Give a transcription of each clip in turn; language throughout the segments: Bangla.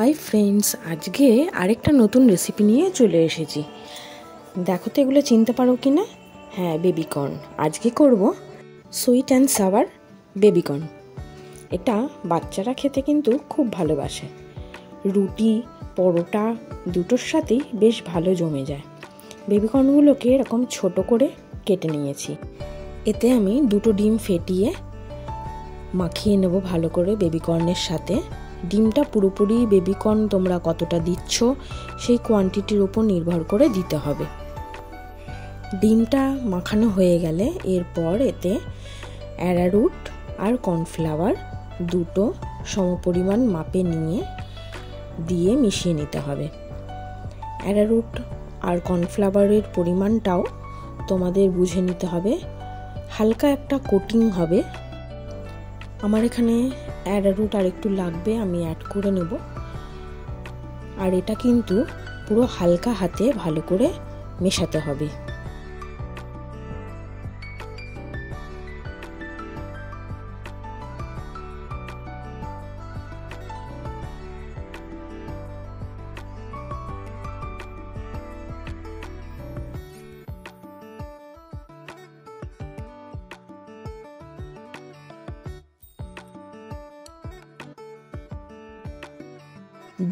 হাই ফ্রেন্ডস, আজকে আরেকটা নতুন রেসিপি নিয়ে চলে এসেছি। দেখো তো এগুলো চিনতে পারো কি না? হ্যাঁ, বেবিকর্ন। আজকে করব সুইট অ্যান্ড সাওয়ার বেবিকর্ন। এটা বাচ্চারা খেতে কিন্তু খুব ভালোবাসে। রুটি, পরোটা দুটোর সাথেই বেশ ভালো জমে যায়। বেবিকর্নগুলোকে এরকম ছোট করে কেটে নিয়েছি। এতে আমি 2টো ডিম ফেটিয়ে মাখিয়ে নেব ভালো করে বেবিকর্নের সাথে। ডিমটা পুরোপুরি বেবিকর্ন তোমরা কতটা দিচ্ছ সেই কোয়ান্টিটির উপর নির্ভর করে দিতে হবে। ডিমটা মাখানো হয়ে গেলে এরপর এতে অ্যারারুট আর কর্নফ্লাওয়ার 2টো সমপরিমাণ মাপে দিয়ে মিশিয়ে নিতে হবে। অ্যারারুট আর কর্নফ্লাওয়ারের পরিমাণটাও তোমাদের বুঝে নিতে হবে। হালকা একটা কোটিং হবে। আমার এখানে অ্যারারুট আর একটু লাগবে, আমি অ্যাড করে নেব। আর এটা কিন্তু পুরো হালকা হাতে ভালো করে মেশাতে হবে।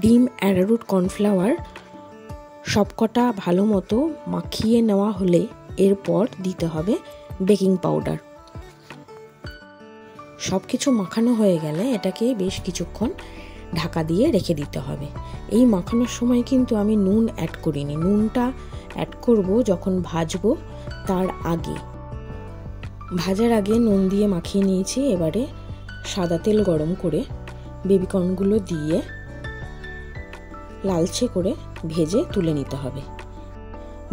ডিম, অ্যারারুট, কর্নফ্লাওয়ার সবকটা ভালো মতো মাখিয়ে নেওয়া হলে এরপর দিতে হবে বেকিং পাউডার। সব কিছু মাখানো হয়ে গেলে এটাকে বেশ কিছুক্ষণ ঢাকা দিয়ে রেখে দিতে হবে। এই মাখানোর সময় কিন্তু আমি নুন অ্যাড করিনি। নুনটা অ্যাড করব যখন ভাজবো তার আগে। ভাজার আগে নুন দিয়ে মাখিয়ে নিয়েছি। এবারে সাদা তেল গরম করে বেবিকর্নগুলো দিয়ে লালচে করে ভেজে তুলে নিতে হবে।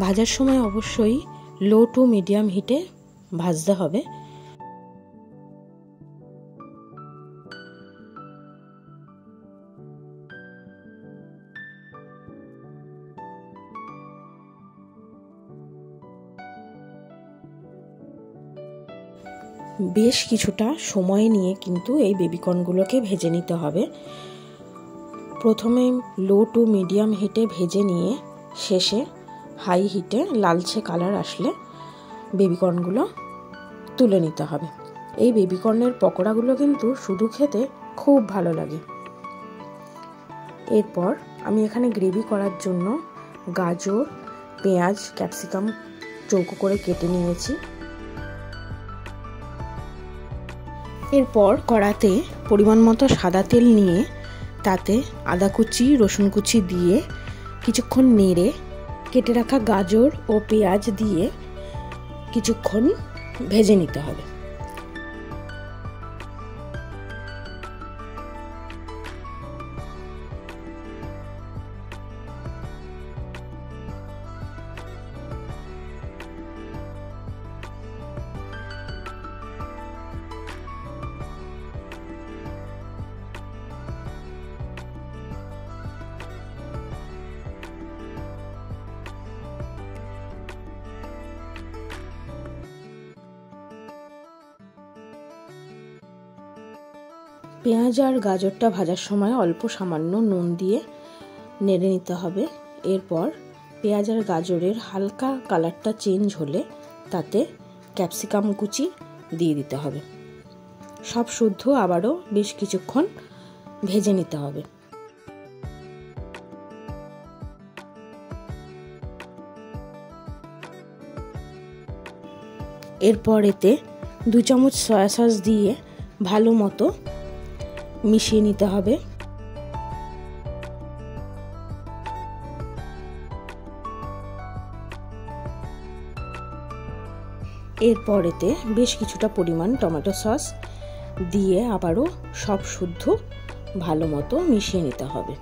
ভাজার সময় অবশ্যই লো টু মিডিয়াম হিটে ভাজতে হবে। বেশ কিছুটা সময় নিয়ে কিন্তু এই বেবিকর্নগুলোকে ভেজে নিতে হবে। প্রথমে লো টু মিডিয়াম হিটে ভেজে নিয়ে শেষে হাই হিটে লালচে কালার আসলে বেবিকর্নগুলো তুলে নিতে হবে। এই বেবিকর্নের পকোড়াগুলো কিন্তু শুধু খেতে খুব ভালো লাগে। এরপর আমি এখানে গ্রেভি করার জন্য গাজর, পেঁয়াজ, ক্যাপসিকাম চৌকো করে কেটে নিয়েছি। এরপর কড়াতে পরিমাণ মতো সাদা তেল নিয়ে তাতে আদা কুচি, রসুন কুচি দিয়ে কিছুক্ষণ নেড়ে কেটে রাখা গাজর ও পেঁয়াজ দিয়ে কিছুক্ষণ ভেজে নিতে হবে। পেঁয়াজ আর গাজরটা ভাজার সময় অল্প সামান্য নুন দিয়ে নেড়ে নিতে হবে। এরপর পেঁয়াজ আর গাজরের হালকা কালারটা চেঞ্জ হলে তাতে ক্যাপসিকাম কুচি দিয়ে দিতে হবে। সব শুদ্ধ আবারও বেশ কিছুক্ষণ ভেজে নিতে হবে। এরপর এতে 2 চামচ সয়া সস দিয়ে ভালো মতো মিশিয়ে নিতে হবে। এরপর এতে বেশ কিছুটা পরিমাণ টমেটো সস দিয়ে আবারও সব শুদ্ধ ভালো মতো মিশিয়ে নিতে হবে।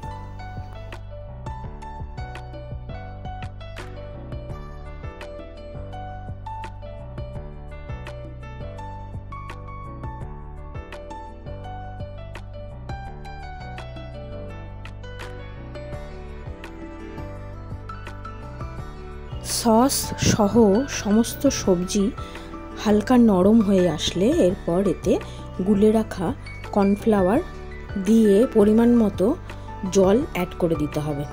সস সহ সমস্ত সবজি হালকা নরম হয়ে আসলে এরপর এতে গুলে রাখা কর্নফ্লাওয়ার দিয়ে পরিমাণ মতো জল অ্যাড করে দিতে হবে।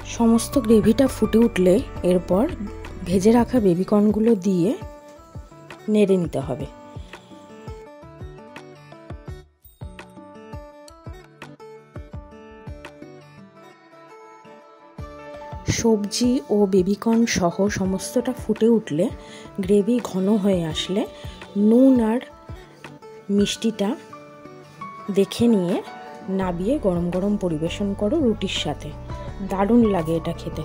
সমস্ত গ্রেভিটা ফুটে উঠলে এরপর ভেজে রাখা বেবিকর্নগুলো দিয়ে নেড়ে নিতে হবে। সবজি ও বেবিকর্ন সহ সমস্তটা ফুটে উঠলে, গ্রেভি ঘন হয়ে আসলে নুন আর মিষ্টিটা দেখে নিয়ে নাবিয়ে গরম গরম পরিবেশন করো রুটির সাথে। দারুণ লাগে এটা খেতে।